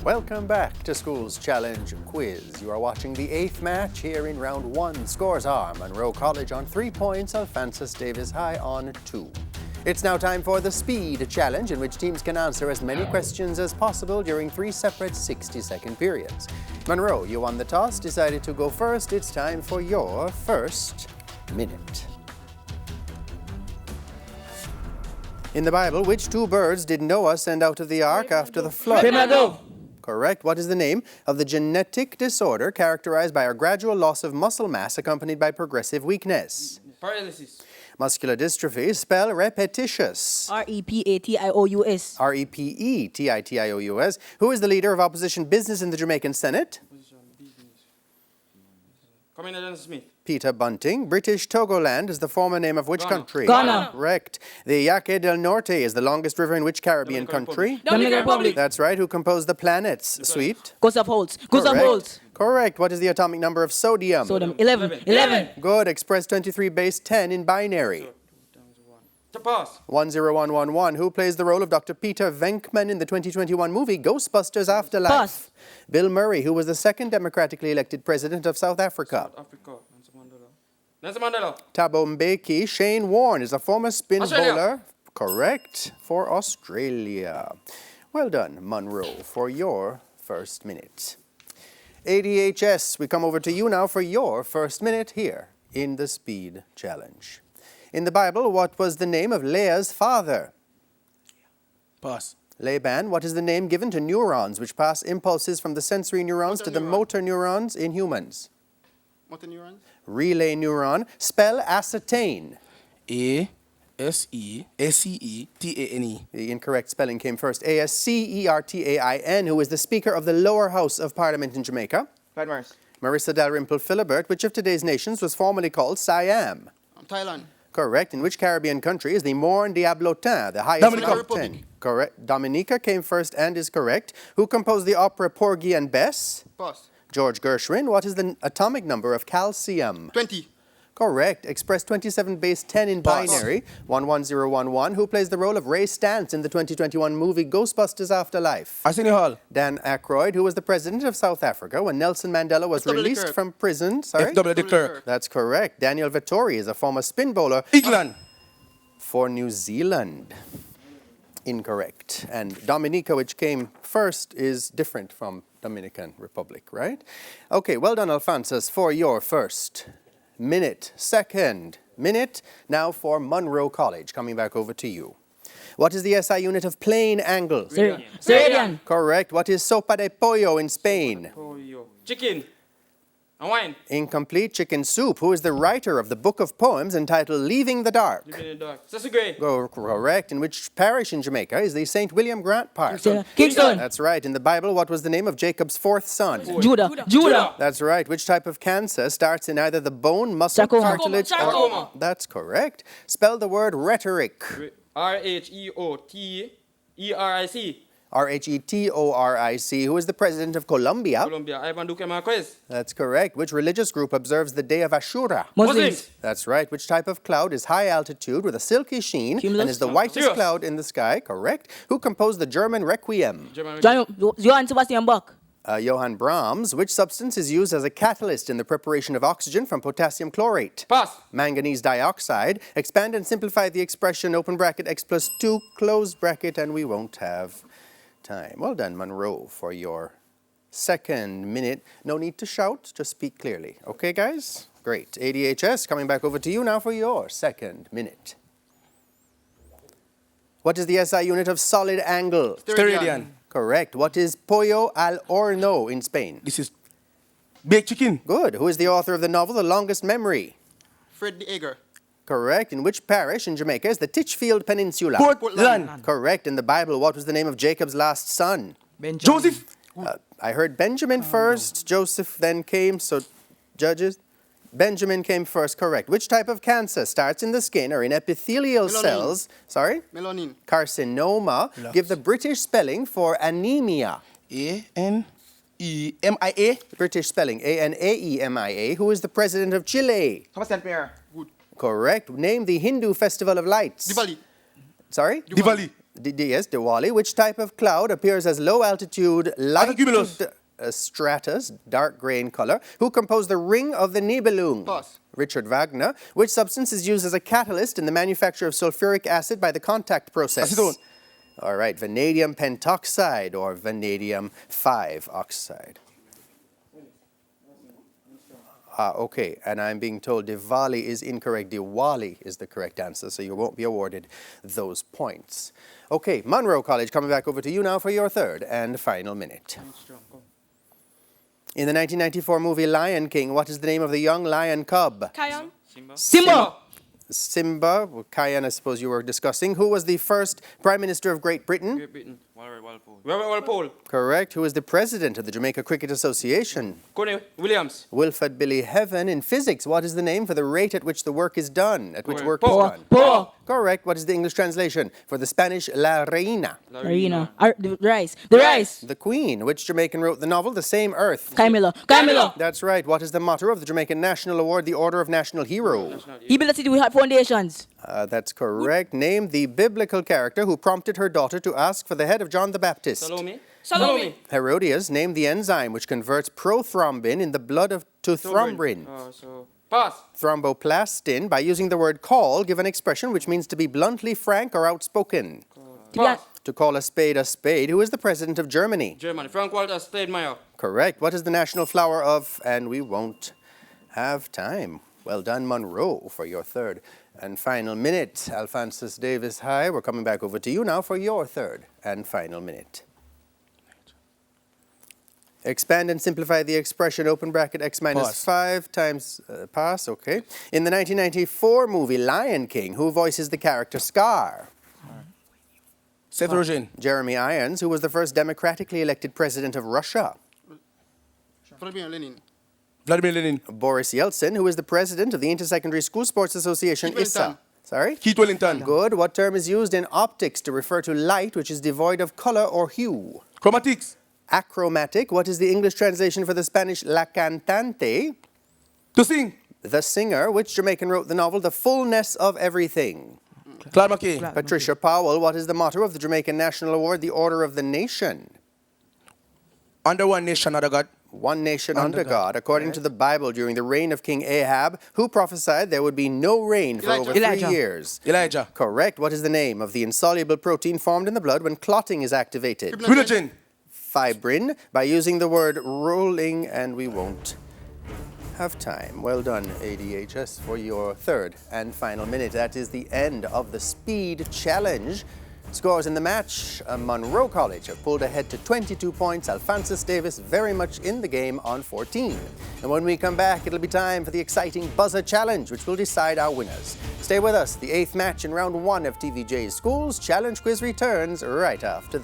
Welcome back to School's Challenge Quiz. You are watching the 8th match here in round 1. Scores are Monroe College on 3 points, Alphansus Davis High on 2. It's now time for the Speed Challenge, in which teams can answer as many questions as possible during 3 separate 60-second periods. Monroe, you won the toss, decided to go first. It's time for your first minute. In the Bible, which 2 birds did Noah send out of the ark after the flood? Correct. What is the name of the genetic disorder characterized by a gradual loss of muscle mass accompanied by progressive weakness? Paralysis. Muscular dystrophy. Spell repetitious. R-E-P-A-T-I-O-U-S. R-E-P-E-T-I-T-I-O-U-S. Who is the leader of opposition business in the Jamaican Senate? Commander Smith. Peter Bunting. British Togoland is the former name of which Ghana. country? Ghana. Correct. The Yaque del Norte is the longest river in which Caribbean Dominican country? Dominican Republic. That's right. Who composed the planets? Sweet. Gustav Holst. Gustav Holst. Correct. What is the atomic number of sodium? Sodium. 11. Good. Express 23 base 10 in binary. To pass. 10111. Who plays the role of Dr. Peter Venkman in the 2021 movie Ghostbusters Afterlife? Pass. Bill Murray, who was the second democratically elected president of South Africa. Africa. Nelson Mandela. Thabo Mbeki. Shane Warne is a former spin Australia. bowler. Correct. For Australia. Well done, Munro, for your first minute. ADHS, we come over to you now for your first minute here in the Speed Challenge. In the Bible, what was the name of Leah's father? Pass. Laban. What is the name given to neurons which pass impulses from the sensory neurons to the motor neurons in humans? Motor neurons? Relay neuron. Spell ascertain. A-S-E-S-E-E-T-A-N-E. The incorrect spelling came first. A-S-C-E-R-T-A-I-N, who is the Speaker of the lower house of Parliament in Jamaica. Marissa Dalrymple Philibert. Which of today's nations was formerly called Siam? Thailand. Correct. In which Caribbean country is the Morne Diablotin, the highest Dominica of 10? Republic. Correct. Dominica came first and is correct. Who composed the opera Porgy and Bess? Pass. George Gershwin. What is the atomic number of calcium? 20. Correct. Express 27 base 10 in Pass. binary. 11011. Who plays the role of Ray Stantz in the 2021 movie Ghostbusters Afterlife? Arsenio Hall. Dan Aykroyd, who was the president of South Africa when Nelson Mandela was F.W. de released Klerk. from prison. Sorry? F.W. de Klerk. That's correct. Daniel Vettori is a former spin bowler England. for New Zealand. Incorrect. And Dominica, which came first, is different from Dominican Republic, right? Okay, well done, Alphansus, for your first minute. Second minute, now for Monroe College. Coming back over to you. What is the SI unit of plane angle? Seradian. Correct. What is sopa de pollo in Spain? Pollo. Chicken. And wine. Incomplete. Chicken soup. Who is the writer of the book of poems entitled Leaving the Dark? Living in the dark. Sasugay. Correct. In which parish in Jamaica is the St. William Grant Park? Kingston. That's right. In the Bible, what was the name of Jacob's 4th son? Judah. That's right. Which type of cancer starts in either the bone, muscle, Sarcoma. cartilage, or... Sarcoma. That's correct. Spell the word rhetoric. R-H-E-O-T-E-R-I-C. R-H-E-T-O-R-I-C. Who is the president of Colombia? Colombia. Ivan Duque Marquez. That's correct. Which religious group observes the day of Ashura? Muslims. That's right. Which type of cloud is high altitude with a silky sheen Cumulus. and is the whitest Cirrus. cloud in the sky? Correct. Who composed the German Requiem? Johann Sebastian Bach. Johann Brahms. Which substance is used as a catalyst in the preparation of oxygen from potassium chlorate? Pass. Manganese dioxide. Expand and simplify the expression open bracket x plus 2 close bracket, and we won't have time. Well done, Monroe, for your second minute. No need to shout, just speak clearly. Okay, guys? Great. ADHS, coming back over to you now for your second minute. What is the SI unit of solid angle? Steradian. Correct. What is pollo al horno in Spain? This is baked chicken. Good. Who is the author of the novel The Longest Memory? Fred the Egger. Correct. In which parish in Jamaica is the Titchfield Peninsula? Portland. Correct. In the Bible, what was the name of Jacob's last son? Joseph. I heard Benjamin first, Joseph then came, so judges. Benjamin came first, correct. Which type of cancer starts in the skin or in epithelial cells? Sorry? Melanin. Carcinoma. Give the British spelling for anemia. A-N-E-M-I-A. British spelling, A-N-A-E-M-I-A. Who is the president of Chile? Thomas Pierre. Good. Correct. Name the Hindu festival of lights. Diwali. Sorry? Diwali. Yes, Diwali. Which type of cloud appears as low altitude light Cumulus. stratus, dark gray in color? Who composed the Ring of the Nibelung? Pass. Richard Wagner. Which substance is used as a catalyst in the manufacture of sulfuric acid by the contact process? Acetone. All right, vanadium pentoxide or vanadium 5 oxide. Okay, and I'm being told Diwali is incorrect. Diwali is the correct answer, so you won't be awarded those points. Okay, Monroe College, coming back over to you now for your third and final minute. In the 1994 movie Lion King, what is the name of the young lion cub? Kion. Simba. Simba. Simba, well, Cayenne, I suppose you were discussing. Who was the first Prime Minister of Great Britain? Great Britain. Walpole. Robert Walpole. Correct. Who is the President of the Jamaica Cricket Association? Coney Williams. Wilfred Billy Heaven. In physics, what is the name for the rate at which the work is done? At which work is Power. done? Power. Correct. What is the English translation for the Spanish La Reina? Marina. The rice. The rice. The Queen. Which Jamaican wrote the novel The Same Earth? Camilla. Camilla. That's right. What is the motto of the Jamaican National Award, the Order of National Hero? He built a city with hard foundations. That's correct. Name the biblical character who prompted her daughter to ask for the head of John the Baptist. Salome. Salome. Herodias, name the enzyme which converts prothrombin in the blood to thrombin. Pass. Thromboplastin. By using the word call, give an expression which means to be bluntly frank or outspoken. Pass. To call a spade, who is the president of Germany? Germany. Frank-Walter Steinmeier. Correct. What is the national flower of, and we won't have time. Well done, Monroe, for your third and final minute. Alphansus Davis High, we're coming back over to you now for your third and final minute. Expand and simplify the expression, open bracket, x minus Pass. 5 times, pass, okay. In the 1994 movie Lion King, who voices the character Scar? Seth Rogen. Jeremy Irons, who was the first democratically elected president of Russia? Vladimir Lenin. Boris Yeltsin, who is the president of the Intersecondary School Sports Association, Keith ISSA. Wellington. Sorry? Keith Wellington. Good. What term is used in optics to refer to light which is devoid of color or hue? Chromatics. Achromatic. What is the English translation for the Spanish la cantante? To sing. The singer. Which Jamaican wrote the novel The Fullness of Everything? Claude McKay. Patricia Powell. What is the motto of the Jamaican National Award, the Order of the Nation? Under one nation, under God. One nation under God. According to the Bible, during the reign of King Ahab, who prophesied there would be no rain for over 3 Elijah. years? Elijah. Correct. What is the name of the insoluble protein formed in the blood when clotting is activated? Fibrinogen. Fibrin. By using the word rolling, and we won't have time. Well done, ADHS, for your third and final minute. That is the end of the speed challenge. Scores in the match, Monroe College have pulled ahead to 22 points. Alphansus Davis very much in the game on 14. And when we come back, it'll be time for the exciting buzzer challenge, which will decide our winners. Stay with us. The 8th match in round 1 of TVJ Schools Challenge Quiz returns right after this.